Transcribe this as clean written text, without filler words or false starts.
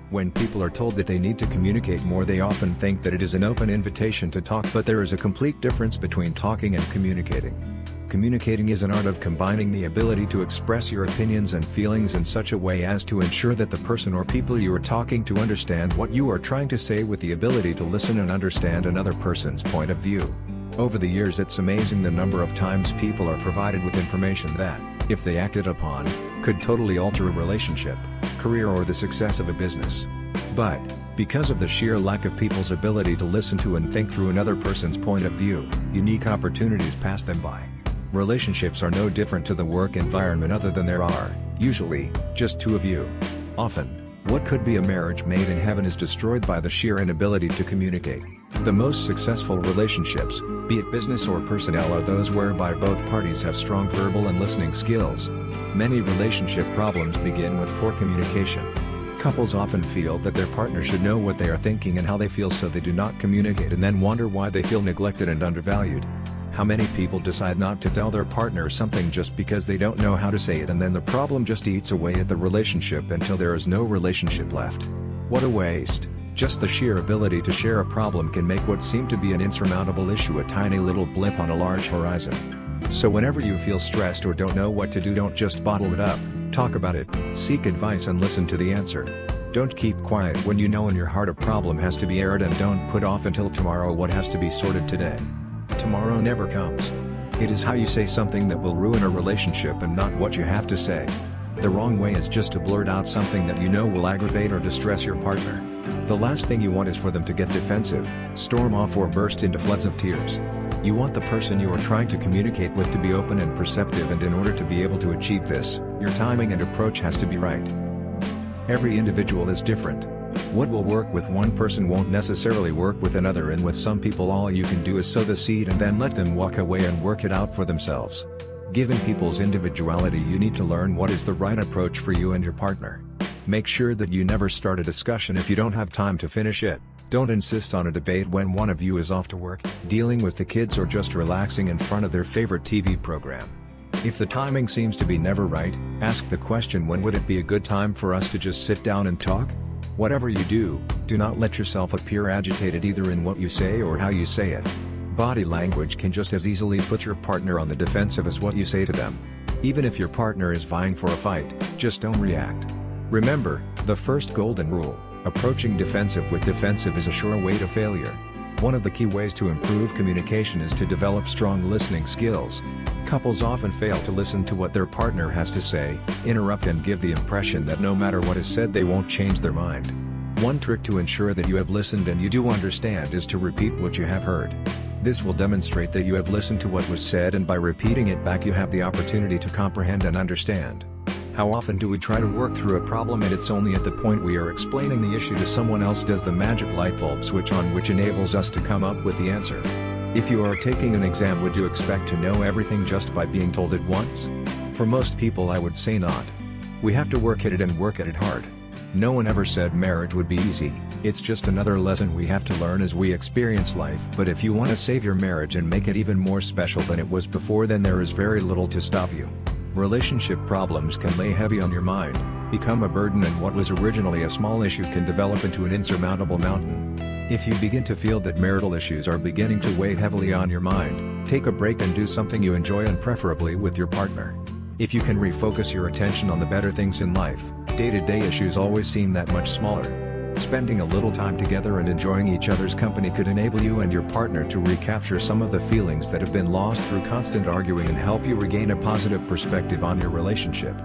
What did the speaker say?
When people are told that they need to communicate more, they often think that it is an open invitation to talk, but there is a complete difference between talking and communicating. Communicating is an art of combining the ability to express your opinions and feelings in such a way as to ensure that the person or people you are talking to understand what you are trying to say, with the ability to listen and understand another person's point of view. Over the years, it's amazing the number of times people are provided with information that, if they acted upon, could totally alter a relationship, career, or the success of a business. But, because of the sheer lack of people's ability to listen to and think through another person's point of view, unique opportunities pass them by. Relationships are no different to the work environment, other than there are, usually, just two of you. Often, what could be a marriage made in heaven is destroyed by the sheer inability to communicate. The most successful relationships, be it business or personnel, are those whereby both parties have strong verbal and listening skills. Many relationship problems begin with poor communication. Couples often feel that their partner should know what they are thinking and how they feel, so they do not communicate, and then wonder why they feel neglected and undervalued. How many people decide not to tell their partner something just because they don't know how to say it, and then the problem just eats away at the relationship until there is no relationship left? What a waste. Just the sheer ability to share a problem can make what seemed to be an insurmountable issue a tiny little blip on a large horizon. So whenever you feel stressed or don't know what to do, don't just bottle it up, talk about it, seek advice and listen to the answer. Don't keep quiet when you know in your heart a problem has to be aired, and don't put off until tomorrow what has to be sorted today. Tomorrow never comes. It is how you say something that will ruin a relationship, and not what you have to say. The wrong way is just to blurt out something that you know will aggravate or distress your partner. The last thing you want is for them to get defensive, storm off, or burst into floods of tears. You want the person you are trying to communicate with to be open and perceptive, and in order to be able to achieve this, your timing and approach has to be right. Every individual is different. What will work with one person won't necessarily work with another, and with some people all you can do is sow the seed and then let them walk away and work it out for themselves. Given people's individuality, you need to learn what is the right approach for you and your partner. Make sure that you never start a discussion if you don't have time to finish it. Don't insist on a debate when one of you is off to work, dealing with the kids, or just relaxing in front of their favorite TV program. If the timing seems to be never right, ask the question, when would it be a good time for us to just sit down and talk? Whatever you do, do not let yourself appear agitated either in what you say or how you say it. Body language can just as easily put your partner on the defensive as what you say to them. Even if your partner is vying for a fight, just don't react. Remember, the first golden rule: approaching defensive with defensive is a sure way to failure. One of the key ways to improve communication is to develop strong listening skills. Couples often fail to listen to what their partner has to say, interrupt, and give the impression that no matter what is said they won't change their mind. One trick to ensure that you have listened and you do understand is to repeat what you have heard. This will demonstrate that you have listened to what was said, and by repeating it back you have the opportunity to comprehend and understand. How often do we try to work through a problem, and it's only at the point we are explaining the issue to someone else does the magic light bulb switch on, which enables us to come up with the answer. If you are taking an exam, would you expect to know everything just by being told it once? For most people, I would say not. We have to work at it, and work at it hard. No one ever said marriage would be easy. It's just another lesson we have to learn as we experience life. But if you want to save your marriage and make it even more special than it was before, then there is very little to stop you. Relationship problems can lay heavy on your mind, become a burden, and what was originally a small issue can develop into an insurmountable mountain. If you begin to feel that marital issues are beginning to weigh heavily on your mind, take a break and do something you enjoy, and preferably with your partner. If you can refocus your attention on the better things in life, day-to-day issues always seem that much smaller. Spending a little time together and enjoying each other's company could enable you and your partner to recapture some of the feelings that have been lost through constant arguing, and help you regain a positive perspective on your relationship.